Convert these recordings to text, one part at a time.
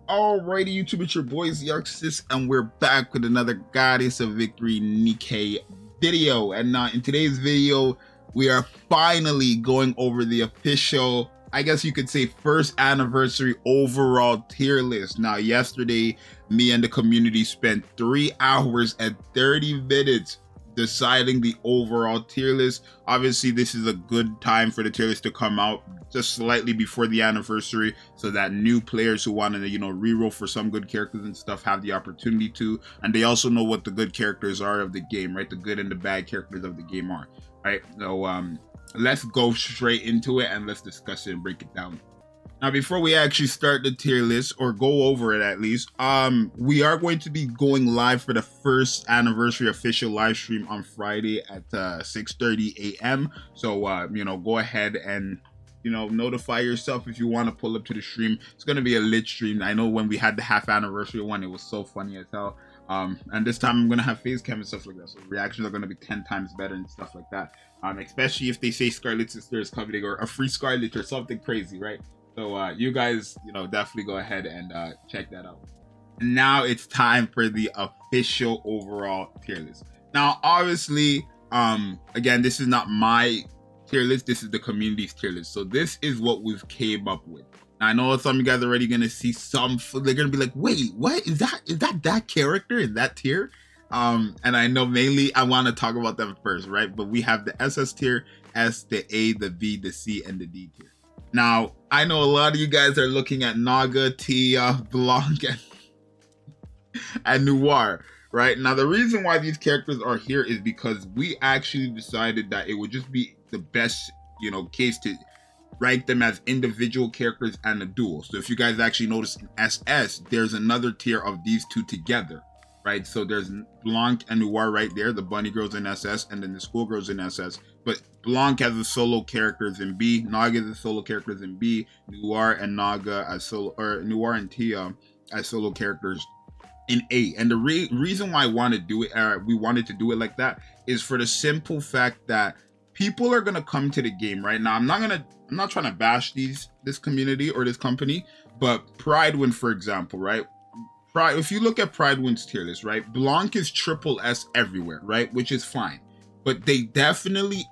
Alrighty, YouTube, it's your boy Zxous, and we're back with another Goddess of Victory Nikke video. And now in today's video, we are finally going over the official, I guess you could say, first anniversary overall tier list. Now, yesterday, me and the community spent 3 hours and 30 minutes deciding the overall tier list. Obviously, this is a good time for the tier list to come out just slightly before the anniversary, so that new players who want to, reroll for some good characters and stuff have the opportunity to, and they also know what the good characters are of the game, right? The good and the bad characters of the game are, right? So let's go straight into it and let's discuss it and break it down. Now, before we actually start the tier list, or go over it at least, we are going to be going live for the first anniversary official live stream on Friday at 6:30 a.m. So, go ahead and, notify yourself if you want to pull up to the stream. It's going to be a lit stream. I know when we had the half anniversary one, it was so funny as hell. And this time I'm going to have face cam and stuff like that. So reactions are going to be 10 times better and stuff like that. Especially if they say Scarlet's sister is coming or a free Scarlet or something crazy, right? So you guys, definitely go ahead and check that out. And now it's time for the official overall tier list. Now, obviously, again, this is not my tier list. This is the community's tier list. So this is what we've came up with. Now, I know some of you guys are already going to see some, they're going to be like, wait, what is that character in that tier? And I know mainly I want to talk about them first, right? But we have the SS tier, S, the A, the B, the C, and the D tier. Now, I know a lot of you guys are looking at Naga, Tia, Blanc, and Noir, right? Now, the reason why these characters are here is because we actually decided that it would just be the best, case to rank them as individual characters and a duo. So if you guys actually notice in SS, there's another tier of these two together, right? So there's Blanc and Noir right there, the bunny girls in SS, and then the schoolgirls in SS. But Blanc has the solo characters in B, Naga has the solo characters in B, Noir and Naga as solo, or Noir and Tia as solo characters in A. And the reason why I want to do it, we wanted to do it like that, is for the simple fact that people are gonna come to the game right now. I'm not trying to bash this community or this company, but Pridewin, for example, right? If you look at Pridewin's tier list, right, Blanc is triple S everywhere, right, which is fine. But they definitely,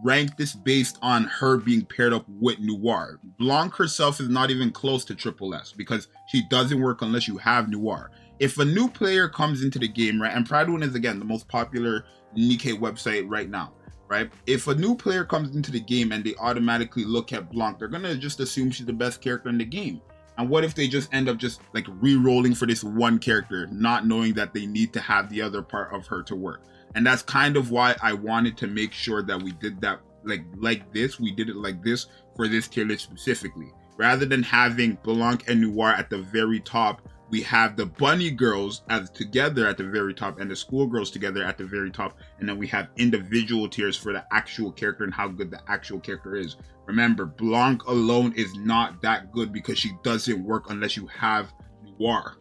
rank this based on her being paired up with Noir. Blanc herself is not even close to triple S because she doesn't work unless you have Noir. If a new player comes into the game, right, and Pridewin is, again, the most popular Nikke website right now, right? If a new player comes into the game and they automatically look at Blanc, they're going to just assume she's the best character in the game. And what if they just end up just re-rolling for this one character, not knowing that they need to have the other part of her to work? And that's kind of why I wanted to make sure that we did that like this. We did it like this for this tier list specifically. Rather than having Blanc and Noir at the very top, we have the bunny girls as together at the very top and the schoolgirls together at the very top. And then we have individual tiers for the actual character and how good the actual character is. Remember, Blanc alone is not that good because she doesn't work unless you have Noir,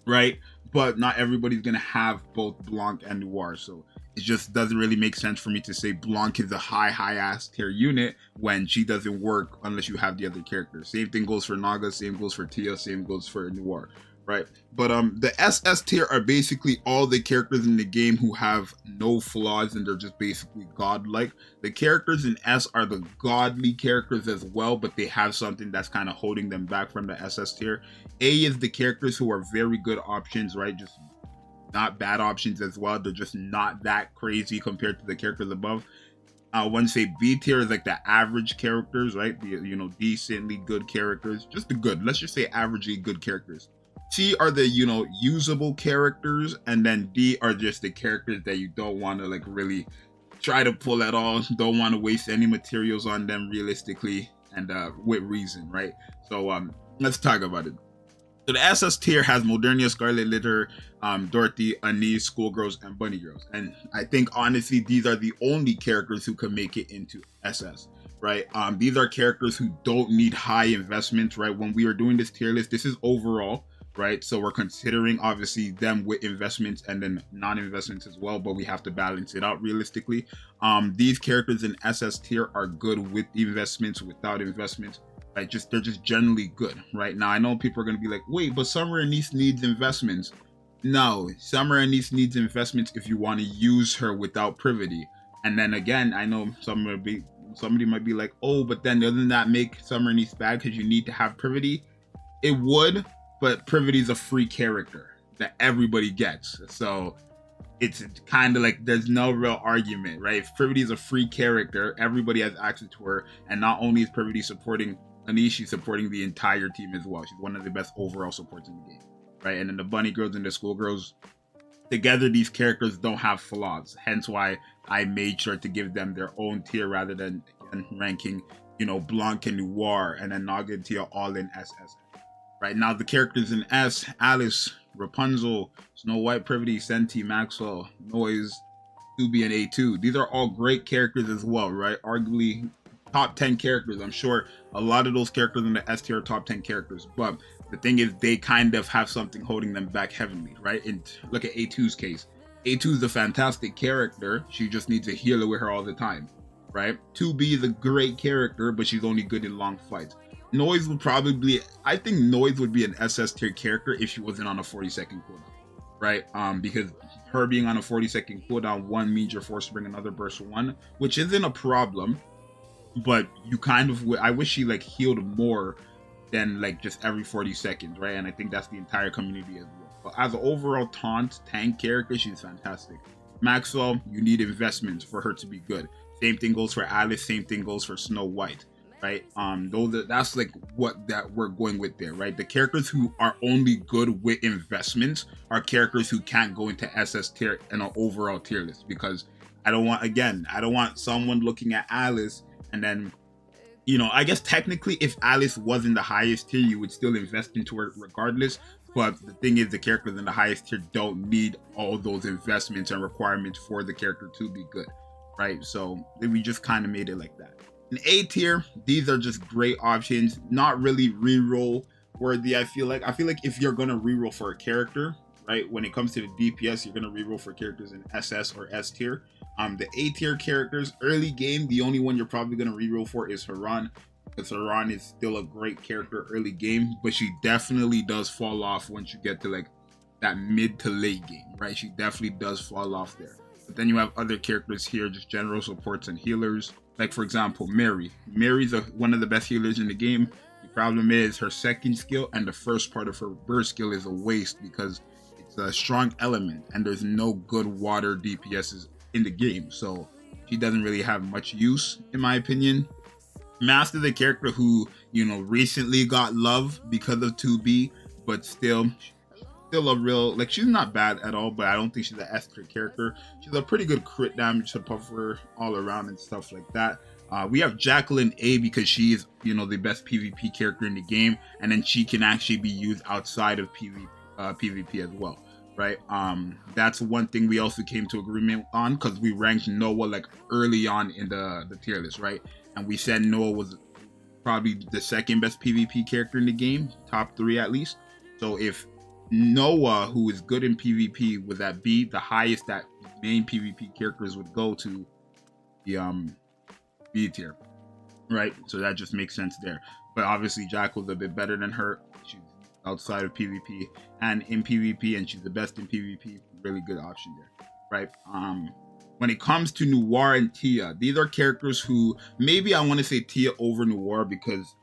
right? But not everybody's going to have both Blanc and Noir. So it just doesn't really make sense for me to say Blanc is a high ass tier unit when she doesn't work unless you have the other characters. Same thing goes for Naga, same goes for Tia, same goes for Noir, right? But the SS tier are basically all the characters in the game who have no flaws and they're just basically godlike. The characters in S are the godly characters as well, but they have something that's kind of holding them back from the SS tier. A is the characters who are very good options, right? Just not bad options as well. They're just not that crazy compared to the characters above. I want to say B tier is like the average characters, right? The, decently good characters, just the good. Let's just say averagely good characters. C are the, usable characters, and then D are just the characters that you don't want to really try to pull at all, don't want to waste any materials on them realistically and with reason, right? So let's talk about it. So the SS tier has Modernia, Scarlet Litter, Dorothy, Anise, Schoolgirls, and Bunny Girls. And I think honestly, these are the only characters who can make it into SS, right? These are characters who don't need high investments, right? When we are doing this tier list, this is overall, right? So we're considering obviously them with investments and then non-investments as well, but we have to balance it out realistically. These characters in SS tier are good with investments, without investments. right? They're just generally good, right? Now I know people are gonna be like, wait, but Summer and Niece needs investments. No, Summer and Niece needs investments if you want to use her without privity. And then again, I know somebody might be like, oh, but then doesn't that make Summer and Niece bad because you need to have privity? It would, but privity is a free character that everybody gets. So it's kind of like there's no real argument, right? If Privity is a free character, everybody has access to her, and not only is Privity supporting Anish, she's supporting the entire team as well. She's one of the best overall supports in the game, right? And then the bunny girls and the schoolgirls, together these characters don't have flaws, hence why I made sure to give them their own tier rather than ranking, you know, Blanc and Noir and then Naga and Tia all in SS. Right now, the characters in S: Alice, Rapunzel, Snow White, Privity, Senti, Maxwell, Noise, 2B, and A2. These are all great characters as well, right? Arguably top 10 characters. I'm sure a lot of those characters in the S tier are top 10 characters, but the thing is they kind of have something holding them back heavily, right? And look at A2's case. A2 is a fantastic character. She just needs a healer with her all the time, right? 2B is a great character, but she's only good in long fights. Noise would probably, I think Noise would be an SS tier character if she wasn't on a 40-second cooldown, right? Because her being on a 40-second cooldown, one means you're forced to bring another burst one, which isn't a problem, but you kind of, I wish she like healed more than like just every 40 seconds, right? And I think that's the entire community as well. But as an overall tank character, she's fantastic. Maxwell, you need investments for her to be good. Same thing goes for Alice, same thing goes for Snow White. Right, that's like what that we're going with there, right? The characters who are only good with investments are characters who can't go into SS tier and an overall tier list, because I don't want someone looking at Alice and then, you know, I guess technically if Alice wasn't the highest tier, you would still invest into her regardless. But the thing is, the characters in the highest tier don't need all those investments and requirements for the character to be good, right? So we just kind of made it like that. In A tier, these are just great options, not really reroll worthy. I feel like if you're gonna reroll for a character, right, when it comes to the DPS, you're gonna reroll for characters in SS or S tier. The A tier characters, early game, the only one you're probably gonna reroll for is Haran, because Haran is still a great character early game, but she definitely does fall off once you get to like that mid to late game, right? She definitely does fall off there. But then you have other characters here, just general supports and healers. Like, for example, Mary. Mary's one of the best healers in the game. The problem is her second skill and the first part of her burst skill is a waste because it's a strong element and there's no good water DPSs in the game. So she doesn't really have much use, in my opinion. Master's a character who, you know, recently got love because of 2B, but still a real, like, she's not bad at all, but I don't think she's an S tier character. She's a pretty good crit damage puffer all around and stuff like that. We have Jacqueline A because she is, you know, the best PvP character in the game, and then she can actually be used outside of PvP as well, right? That's one thing we also came to agreement on, because we ranked Noah like early on in the tier list, right? And we said Noah was probably the second best PvP character in the game, top 3 at least. So if Noah, who is good in PvP, was at B, the highest that main PvP characters would go to the B tier, right? So that just makes sense there. But obviously Jack was a bit better than her. She's outside of PvP and in PvP, and she's the best in PvP. Really good option there, right? When it comes to Noir and Tia, these are characters who maybe I want to say Tia over Noir, because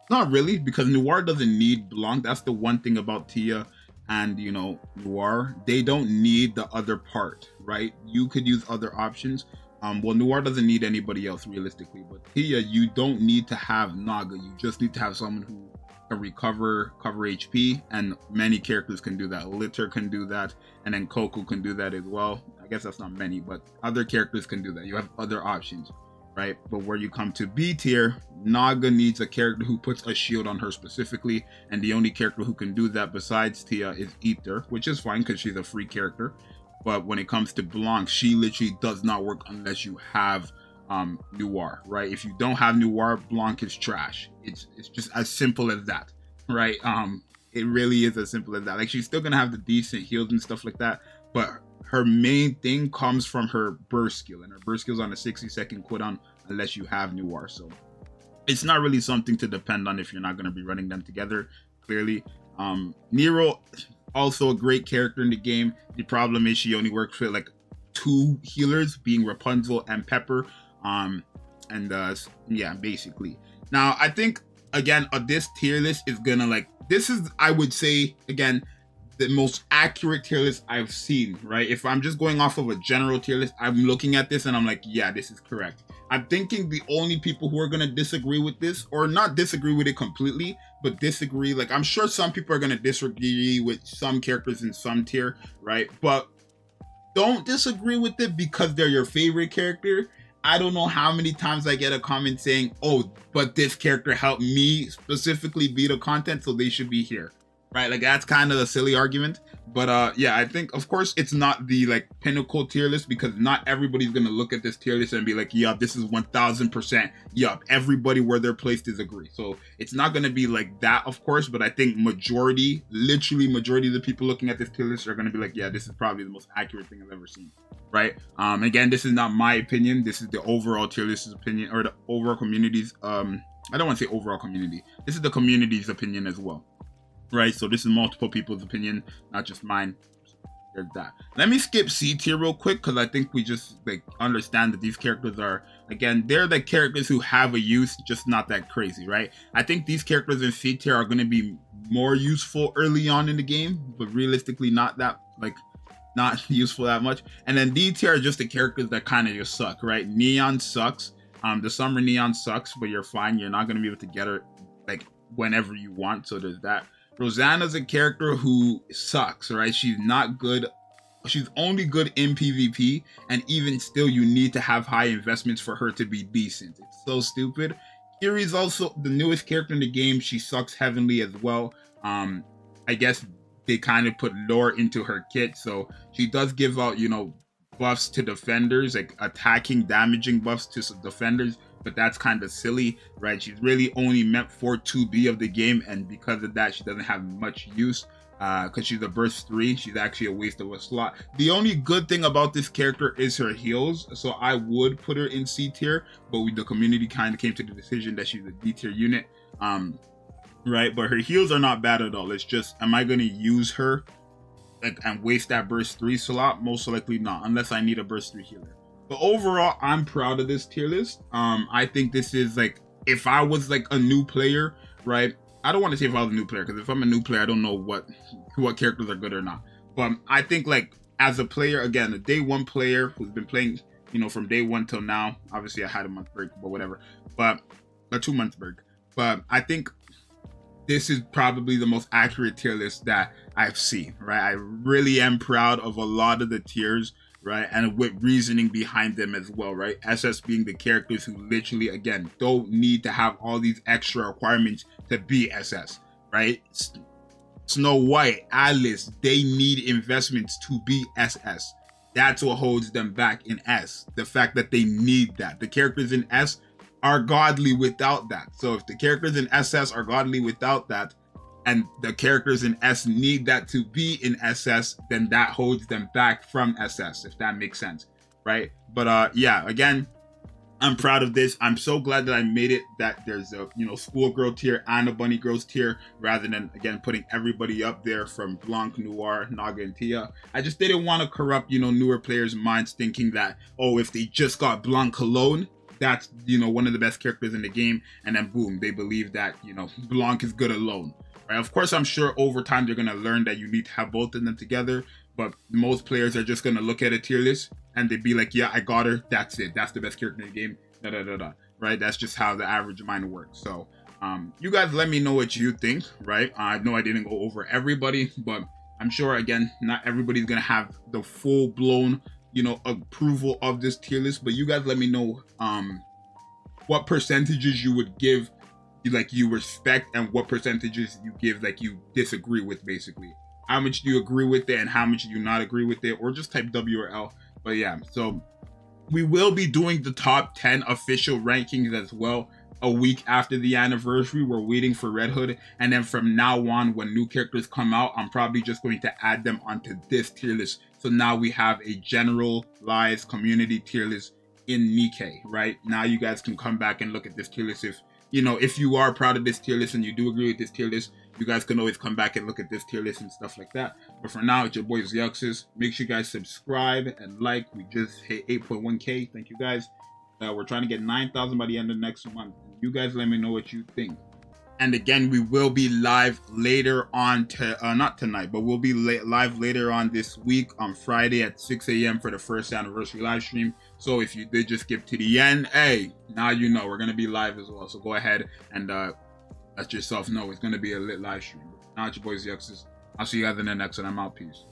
not really, because Noir doesn't need Blanc. That's the one thing about Tia and, you know, Noir. They don't need the other part, right? You could use other options. Well, Noir doesn't need anybody else realistically, but Tia, you don't need to have Naga. You just need to have someone who can cover HP, and many characters can do that. Litter can do that, and then Coco can do that as well. I guess that's not many, but other characters can do that. You have other options, right? But where you come to B tier, Naga needs a character who puts a shield on her specifically, and the only character who can do that besides Tia is Ether, which is fine because she's a free character. But when it comes to Blanc, she literally does not work unless you have Noir, right? If you don't have Noir, Blanc is trash. It's just as simple as that, right? It really is as simple as that. Like, she's still gonna have the decent heals and stuff like that, but her main thing comes from her burst skill, and her burst skill is on a 60-second cooldown unless you have Noir. So it's not really something to depend on if you're not going to be running them together, clearly. Nero, also a great character in the game. The problem is she only works with like 2 healers, being Rapunzel and Pepper. Yeah, basically. Now, I think, again, this tier list is gonna like, this is, I would say, again, the most accurate tier list I've seen, right? If I'm just going off of a general tier list, I'm looking at this and I'm like, yeah, this is correct. I'm thinking the only people who are going to disagree with this, or not disagree with it completely, but disagree, like, I'm sure some people are going to disagree with some characters in some tier, right? But don't disagree with it because they're your favorite character. I don't know how many times I get a comment saying, oh, but this character helped me specifically beat a content, so they should be here. Right, like that's kind of a silly argument, but yeah, I think of course it's not the like pinnacle tier list, because not everybody's gonna look at this tier list and be like, yup, this is 1000%, yup, everybody where they're placed is agree. So it's not gonna be like that, of course, but I think majority, literally majority of the people looking at this tier list are gonna be like, yeah, this is probably the most accurate thing I've ever seen. Right? Again, this is not my opinion, this is the overall tier list's opinion, or the overall community's I don't want to say overall community, this is the community's opinion as well. Right, so this is multiple people's opinion, not just mine. There's that. Let me skip C tier real quick, because I think we just like understand that these characters are, again, they're the characters who have a use, just not that crazy, right? I think these characters in C tier are going to be more useful early on in the game, but realistically not that, like, not useful that much. And then D tier are just the characters that kind of just suck, right? Neon sucks. The Summer Neon sucks, but you're fine. You're not going to be able to get her like whenever you want, so there's that. Rosanna's a character who sucks, right? She's not good. She's only good in PvP, and even still, you need to have high investments for her to be decent. It's so stupid. Kiri's also the newest character in the game. She sucks heavily as well. I guess they kind of put lore into her kit, so she does give out, you know, buffs to defenders, like attacking, damaging buffs to defenders, but that's kind of silly, right? She's really only meant for 2B of the game, and because of that, she doesn't have much use, because she's a burst 3. She's actually a waste of a slot. The only good thing about this character is her heals, so I would put her in C tier, but the community kind of came to the decision that she's a D tier unit, right? But her heals are not bad at all. It's just, am I going to use her and waste that burst 3 slot? Most likely not, unless I need a burst 3 healer. But overall, I'm proud of this tier list. I think this is like, if I was like a new player, right? I don't want to say if I was a new player, because if I'm a new player, I don't know what characters are good or not. But I think like as a player, again, a day 1 player who's been playing, you know, from day 1 till now. Obviously, I had a month break, but whatever. But a 2 month break. But I think this is probably the most accurate tier list that I've seen, right? I really am proud of a lot of the tiers, right? And with reasoning behind them as well, right? SS being the characters who literally, again, don't need to have all these extra requirements to be SS, right? Snow White, Alice, they need investments to be SS. That's what holds them back in S. The fact that they need that. The characters in S are godly without that. So if the characters in SS are godly without that, and the characters in S need that to be in SS, then that holds them back from SS, if that makes sense, right? But yeah, again, I'm proud of this. I'm so glad that I made it that there's a, you know, schoolgirl tier and a bunny girls tier, rather than, again, putting everybody up there from Blanc, Noir, Naga, and Tia. I just didn't want to corrupt, you know, newer players' minds thinking that, oh, if they just got Blanc alone, that's, you know, one of the best characters in the game, and then boom, they believe that, you know, Blanc is good alone. Right? Of course, I'm sure over time they're going to learn that you need to have both of them together, but most players are just going to look at a tier list and they'd be like, yeah, I got her, that's it, that's the best character in the game, right? That's just how the average mind works. So you guys let me know what you think, right? I know I didn't go over everybody, but I'm sure, again, not everybody's going to have the full-blown, you know, approval of this tier list, but you guys let me know what percentages you would give, like, you respect, and what percentages you give, like, you disagree with, basically. How much do you agree with it and how much do you not agree with it, or just type W or L. But yeah, so we will be doing the top 10 official rankings as well a week after the anniversary. We're waiting for Red Hood, and then from now on, when new characters come out, I'm probably just going to add them onto this tier list. So now we have a generalized community tier list in Nikke, right? Now you guys can come back and look at this tier list if you know, if you are proud of this tier list and you do agree with this tier list, you guys can always come back and look at this tier list and stuff like that. But for now, it's your boy Zxous. Make sure you guys subscribe and like. We just hit 8.1K. Thank you guys. We're trying to get 9,000 by the end of next month. You guys let me know what you think. And again, we will be live later on, not tonight, but we'll be live later on this week on Friday at 6 a.m. for the first anniversary live stream. So if you did just skip to the end, hey, now you know we're going to be live as well. So go ahead and let yourself know it's going to be a lit live stream. Now it's your boy Zxous. I'll see you guys in the next one. I'm out. Peace.